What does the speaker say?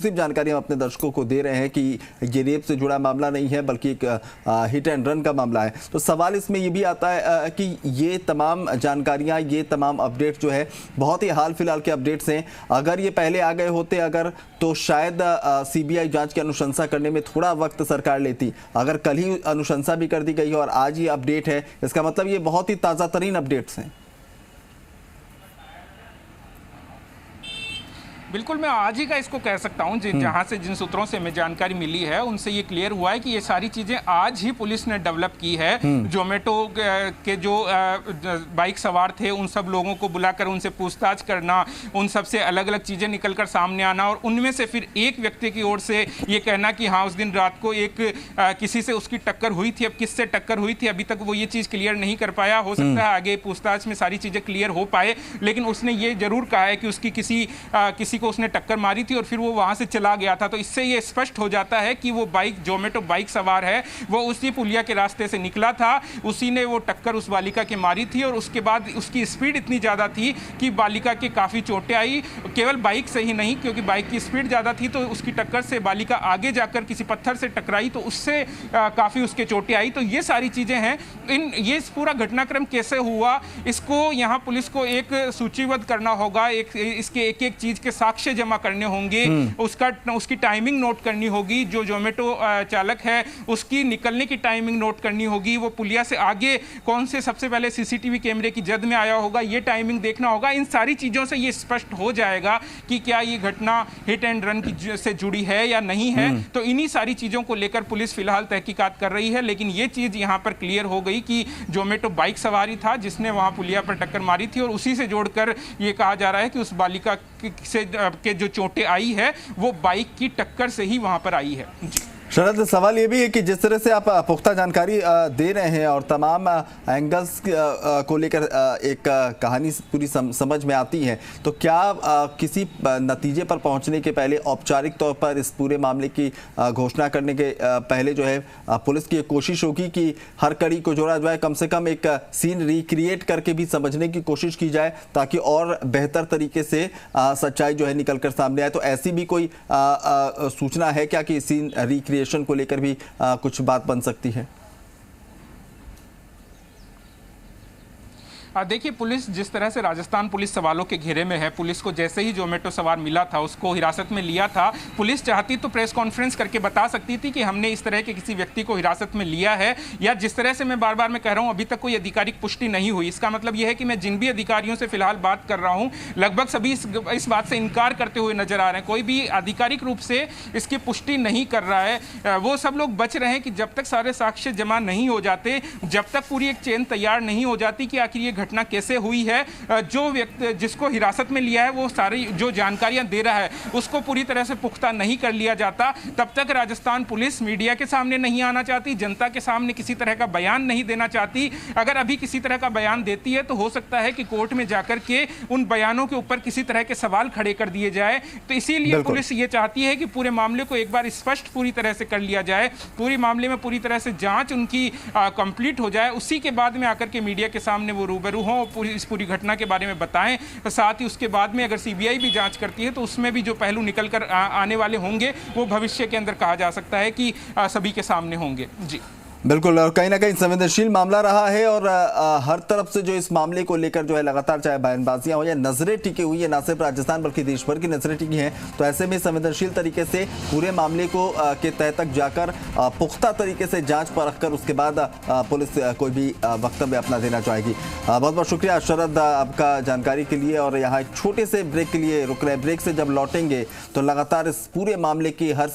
सिर्फ जानकारी हम अपने दर्शकों को दे रहे हैं कि ये रेप से जुड़ा मामला नहीं है बल्कि एक हिट एंड रन का मामला है। तो सवाल इसमें ये भी आता है कि ये तमाम जानकारियां, ये तमाम अपडेट जो है बहुत ही हाल फिलहाल के अपडेट्स हैं। अगर ये पहले आ गए होते तो शायद सीबीआई जांच की अनुशंसा करने में थोड़ा वक्त सरकार लेती। अगर कल ही अनुशंसा भी कर दी गई है और आज ही अपडेट है, इसका मतलब ये बहुत ही ताज़ा तरीन अपडेट्स हैं। बिल्कुल, मैं आज ही का इसको कह सकता हूं। जहां से जिन सूत्रों से हमें जानकारी मिली है उनसे ये क्लियर हुआ है कि ये सारी चीजें आज ही पुलिस ने डेवलप की है। जोमेटो के जो बाइक सवार थे उन सब लोगों को बुलाकर उनसे पूछताछ करना, उन सब से अलग अलग चीजें निकलकर सामने आना और उनमें से फिर एक व्यक्ति की ओर से ये कहना कि हाँ उस दिन रात को एक किसी से उसकी टक्कर हुई थी। अब किससे टक्कर हुई थी अभी तक वो ये चीज क्लियर नहीं कर पाया। हो सकता है आगे पूछताछ में सारी चीजें क्लियर हो पाए, लेकिन उसने ये जरूर कहा है कि उसकी किसी को उसने टक्कर मारी थी और फिर वो वहां से चला गया था। तो इससे ये स्पष्ट हो जाता है कि वो जोमेटो बाइक सवार है, वो उसी पुलिया के रास्ते से निकला था, उसी ने वो टक्कर उस बालिका के मारी थी और उसके बाद उसकी स्पीड इतनी ज्यादा थी कि बालिका के काफी चोटें आई। केवल बाइक से ही नहीं, क्योंकि बाइक की स्पीड ज्यादा थी तो उसकी टक्कर से बालिका आगे जाकर किसी पत्थर से टकराई तो उससे काफी उसके चोटें आई। तो ये सारी चीजें हैं। ये पूरा घटनाक्रम कैसे हुआ इसको यहाँ पुलिस को एक सूचीबद्ध करना होगा। इसके एक एक चीज के साक्ष्य जमा करने होंगे, उसकी टाइमिंग नोट करनी होगी। जो जोमेटो चालक है उसकी निकलने की टाइमिंग नोट करनी होगी। वो पुलिया से आगे कौन से सबसे पहले सीसीटीवी कैमरे की जद में आया होगा, ये टाइमिंग देखना होगा। इन सारी चीजों से ये स्पष्ट हो जाएगा कि क्या ये घटना हिट एंड रन की से जुड़ी है या नहीं है। तो इन्हीं सारी चीजों को लेकर पुलिस फिलहाल तहकीकात कर रही है। लेकिन ये चीज यहां पर क्लियर हो गई कि जोमेटो बाइक सवारी था जिसने वहां पुलिया पर टक्कर मारी थी और उसी से जोड़कर ये कहा जा रहा है कि उस बालिका के जो चोटें आई है वो बाइक की टक्कर से ही वहां पर आई है। जी शरद, सवाल ये भी है कि जिस तरह से आप पुख्ता जानकारी दे रहे हैं और तमाम एंगल्स को लेकर एक कहानी पूरी समझ में आती है, तो क्या किसी नतीजे पर पहुंचने के पहले औपचारिक तौर पर इस पूरे मामले की घोषणा करने के पहले जो है पुलिस की एक कोशिश होगी कि हर कड़ी को जोड़ा जाए, कम से कम एक सीन रिक्रिएट करके भी समझने की कोशिश की जाए ताकि और बेहतर तरीके से सच्चाई जो है निकल कर सामने आए? तो ऐसी भी कोई सूचना है क्या कि सीन रिक्रिएट को लेकर भी कुछ बात बन सकती है? देखिए, पुलिस जिस तरह से राजस्थान पुलिस सवालों के घेरे में है, पुलिस को जैसे ही जोमेटो सवार मिला था उसको हिरासत में लिया था। पुलिस चाहती तो प्रेस कॉन्फ्रेंस करके बता सकती थी कि हमने इस तरह के किसी व्यक्ति को हिरासत में लिया है, या जिस तरह से मैं बार बार मैं कह रहा हूं अभी तक कोई आधिकारिक पुष्टि नहीं हुई। इसका मतलब यह है कि मैं जिन भी अधिकारियों से फिलहाल बात कर रहा हूं लगभग सभी इस बात से इनकार करते हुए नजर आ रहे हैं। कोई भी आधिकारिक रूप से इसकी पुष्टि नहीं कर रहा है। वो सब लोग बच रहे हैं कि जब तक सारे साक्ष्य जमा नहीं हो जाते, जब तक पूरी एक चेन तैयार नहीं हो जाती कि आखिर ये घटना कैसे हुई है, जो व्यक्ति जिसको हिरासत में लिया है वो सारी जो जानकारियां दे रहा है उसको पूरी तरह से पुख्ता नहीं कर लिया जाता, तब तक राजस्थान पुलिस मीडिया के सामने नहीं आना चाहती, जनता के सामने किसी तरह का बयान नहीं देना चाहती। अगर अभी किसी तरह का बयान देती है तो हो सकता है कि कोर्ट में जाकर के उन बयानों के ऊपर किसी तरह के सवाल खड़े कर दिए जाए। तो इसीलिए पुलिस ये चाहती है कि पूरे मामले को एक बार स्पष्ट पूरी तरह से कर लिया जाए, पूरी मामले में पूरी तरह से जांच उनकी कंप्लीट हो जाए, उसी के बाद में आकर के मीडिया के सामने वो रूबरू हों, इस पूरी घटना के बारे में बताएं। साथ ही उसके बाद में अगर सीबीआई भी जांच करती है तो उसमें भी जो पहलू निकल कर आने वाले होंगे वो भविष्य के अंदर कहा जा सकता है कि सभी के सामने होंगे। जी बिल्कुल, और कहीं ना कहीं संवेदनशील मामला रहा है और हर तरफ से जो इस मामले को लेकर जो है लगातार चाहे बयानबाजियां हो या नजरें टिकी हुई है, ना सिर्फ राजस्थान बल्कि देश भर की नजरें टिकी हैं। तो ऐसे में संवेदनशील तरीके से पूरे मामले को के तह तक जाकर पुख्ता तरीके से जांच परख कर उसके बाद पुलिस कोई भी वक्तव्य अपना देना चाहेगी। बहुत बहुत शुक्रिया शरद आपका जानकारी के लिए। और यहाँ एक छोटे से ब्रेक के लिए रुक रहे, ब्रेक से जब लौटेंगे तो लगातार इस पूरे मामले की हर